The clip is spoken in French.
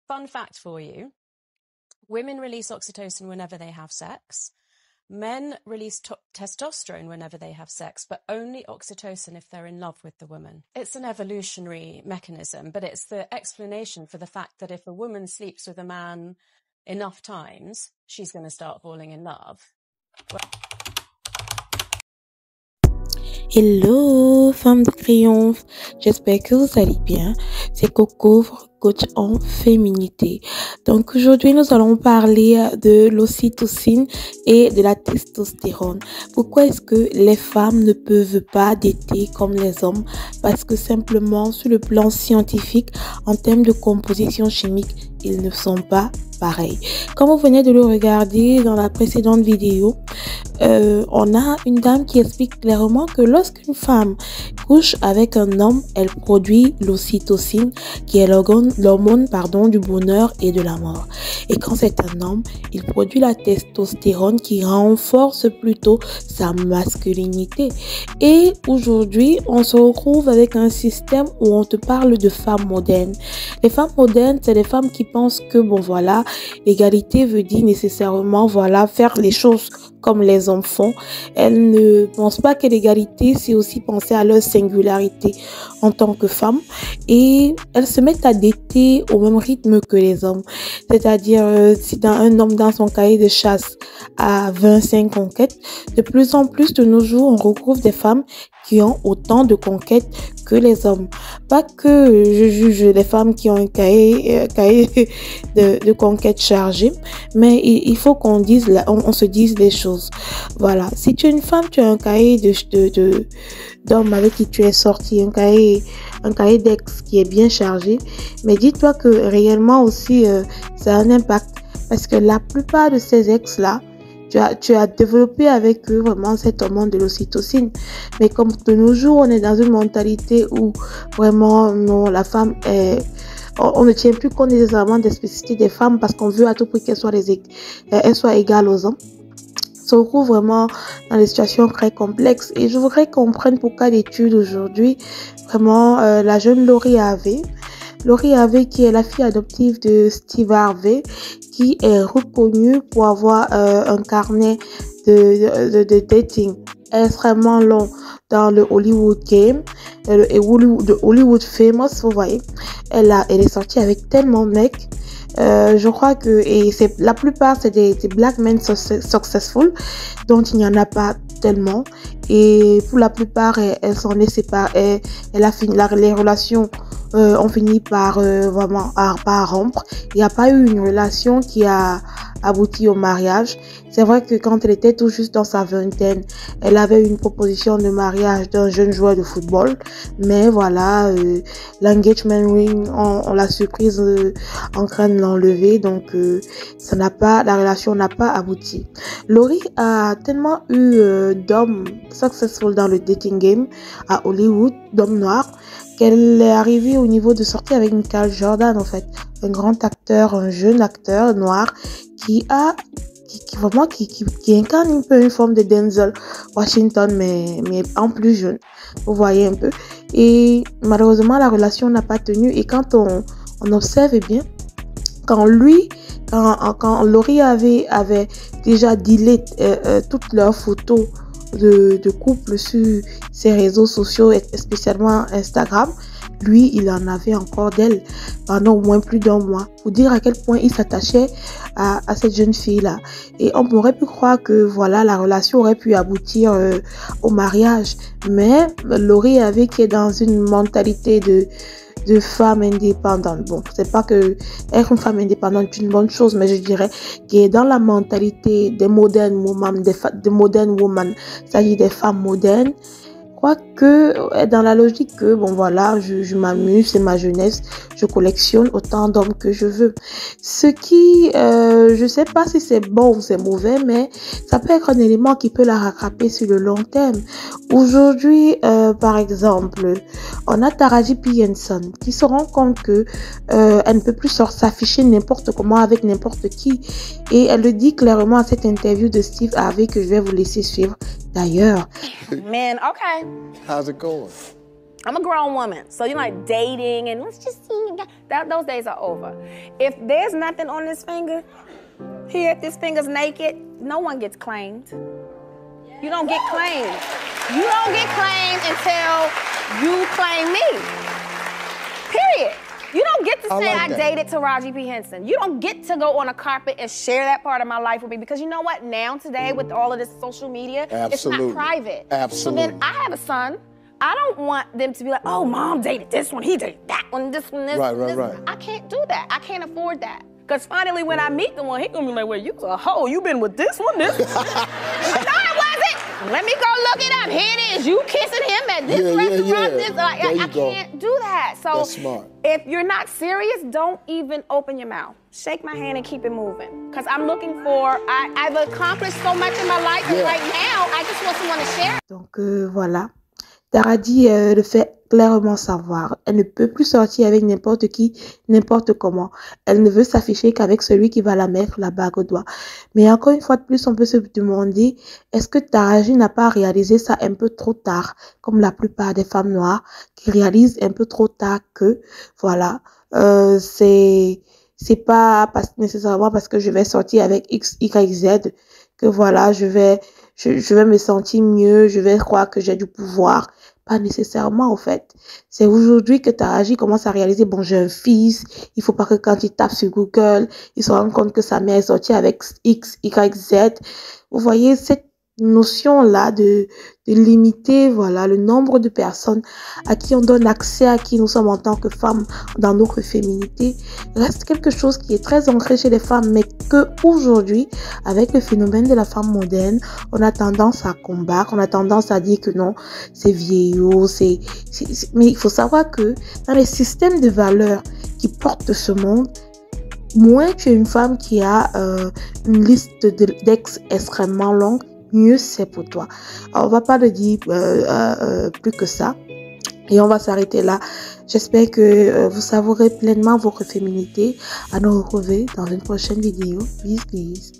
Fun fact for you. Women release oxytocin whenever they have sex. Men release testosterone whenever they have sex, but only oxytocin if they're in love with the woman. It's an evolutionary mechanism, but it's the explanation for the fact that if a woman sleeps with a man enough times, she's going to start falling in love. Hello, femme de triomphe, j'espère que vous allez bien. C'est Coco, votre coach en féminité. Donc aujourd'hui, nous allons parler de l'ocytocine et de la testostérone. Pourquoi est-ce que les femmes ne peuvent pas dater comme les hommes? Parce que simplement, sur le plan scientifique, en termes de composition chimique, ils ne sont pas pareils. Comme vous venez de le regarder dans la précédente vidéo, on a une dame qui explique clairement que lorsqu'une femme couche avec un homme, elle produit l'ocytocine qui est l'hormone du bonheur et de la mort. Et quand c'est un homme, il produit la testostérone qui renforce plutôt sa masculinité. Et aujourd'hui, on se retrouve avec un système où on te parle de femmes modernes. Les femmes modernes, c'est des femmes qui pensent que l'égalité veut dire nécessairement faire les choses comme les hommes font. Elles ne pensent pas que l'égalité, c'est aussi penser à leur singularité en tant que femme. Et elles se mettent à dater au même rythme que les hommes. C'est-à-dire, si un homme dans son cahier de chasse a 25 conquêtes, de plus en plus de nos jours, on retrouve des femmes qui ont autant de conquêtes que les hommes. Pas que je juge les femmes qui ont un cahier de conquêtes chargé, mais il faut qu'on se dise les choses. Voilà. Si tu es une femme, tu as un cahier d'hommes avec qui tu es sorti, un cahier d'ex qui est bien chargé, mais dis-toi que réellement aussi, ça a un impact. Parce que la plupart de ces ex-là, tu as développé avec eux vraiment cette hormone de l'ocytocine. Mais comme de nos jours, on est dans une mentalité où vraiment, non, la femme on ne tient plus compte nécessairement des spécificités des femmes parce qu'on veut à tout prix qu'elles soient égales aux hommes. On se retrouve vraiment dans des situations très complexes. Et je voudrais qu'on prenne pour cas d'étude aujourd'hui, vraiment, la jeune Lori Harvey. Lori Harvey, qui est la fille adoptive de Steve Harvey, qui est reconnue pour avoir un carnet de dating extrêmement long dans le Hollywood Game, de Hollywood Famous, vous voyez. Elle est sortie avec tellement de mecs. Je crois que la plupart c'est des black men successful, dont il n'y en a pas tellement. Et pour la plupart, elles s'en est séparées. Elle a fini les relations. On finit par rompre. Il n'y a pas eu une relation qui a abouti au mariage. C'est vrai que quand elle était tout juste dans sa vingtaine, elle avait une proposition de mariage d'un jeune joueur de football. Mais voilà, l'engagement ring, on l'a surprise en train de l'enlever. Donc, la relation n'a pas abouti. Lori a tellement eu d'hommes successful dans le dating game à Hollywood, d'hommes noirs, qu'elle est arrivée au niveau de sortir avec Michael Jordan, en fait. Un grand acteur, un jeune acteur noir qui incarne un peu une forme de Denzel Washington, mais en plus jeune. Vous voyez un peu. Et malheureusement, la relation n'a pas tenu. Et quand on observe bien, quand Lori avait déjà delete toutes leurs photos de couple sur ses réseaux sociaux, spécialement Instagram, lui, il en avait encore d'elle pendant au moins plus d'un mois, pour dire à quel point il s'attachait à cette jeune fille-là. Et on pourrait pu croire que voilà, la relation aurait pu aboutir au mariage. Mais Lori qui est dans une mentalité de femme indépendante. Bon, c'est pas que être une femme indépendante est une bonne chose, mais je dirais qu'elle est dans la mentalité des modern women, il s'agit des femmes modernes. Quoique, dans la logique que, je m'amuse, c'est ma jeunesse, je collectionne autant d'hommes que je veux. Ce qui, je sais pas si c'est bon ou c'est mauvais, mais ça peut être un élément qui peut la rattraper sur le long terme. Aujourd'hui, par exemple, on a Taraji P. Henson qui se rend compte que elle ne peut plus s'afficher n'importe comment avec n'importe qui. Et elle le dit clairement à cette interview de Steve Harvey que je vais vous laisser suivre. D'ailleurs. Man, okay. How's it going? I'm a grown woman, so you're like dating and let's just see. Those days are over. If there's nothing on this finger, here, if this finger's naked, no one gets claimed. You don't get claimed. You don't get claimed until you claim me. Period. You don't get to say I dated Taraji P. Henson. You don't get to go on a carpet and share that part of my life with me because you know what? Now, today, with all of this social media, it's not private. Absolutely. So then I have a son. I don't want them to be like, oh, mom dated this one, he dated that one, this one, this one. Right. I can't do that. I can't afford that. Because finally, when I meet the one, he gonna be like, well, you a hoe. You been with this one, this one. No, I wasn't. Let me go look it up. Here it is. You kissing him at this restaurant. This, I can't do that. So that's smart. If you're not serious, don't even open your mouth. Shake my hand and keep it moving. Because I'm looking for, I've accomplished so much in my life, and right now, I just want someone to share. Donc voilà. Taraji le fait clairement savoir. Elle ne peut plus sortir avec n'importe qui, n'importe comment. Elle ne veut s'afficher qu'avec celui qui va la mettre la bague au doigt. Mais encore une fois de plus, on peut se demander, est-ce que Taraji n'a pas réalisé ça un peu trop tard, comme la plupart des femmes noires qui réalisent un peu trop tard que, voilà, c'est pas nécessairement parce que je vais sortir avec X, Y, Z que voilà, je vais me sentir mieux, je vais croire que j'ai du pouvoir. Pas nécessairement, en fait. C'est aujourd'hui que Taraji commence à réaliser, bon, j'ai un fils, il faut pas que quand il tape sur Google, il se rende compte que sa mère est sortie avec X, Y, Z. Vous voyez, cette notion-là de limiter, voilà, le nombre de personnes à qui on donne accès, à qui nous sommes en tant que femmes dans notre féminité, reste quelque chose qui est très ancré chez les femmes, mais que aujourd'hui, avec le phénomène de la femme moderne, on a tendance à combattre, on a tendance à dire que non, c'est vieillot, mais il faut savoir que dans les systèmes de valeurs qui portent ce monde, moins tu es une femme qui a une liste d'ex extrêmement longue, mieux c'est pour toi. Alors, on va pas le dire plus que ça. Et on va s'arrêter là. J'espère que vous savourez pleinement votre féminité. À nous retrouver dans une prochaine vidéo. Peace, peace.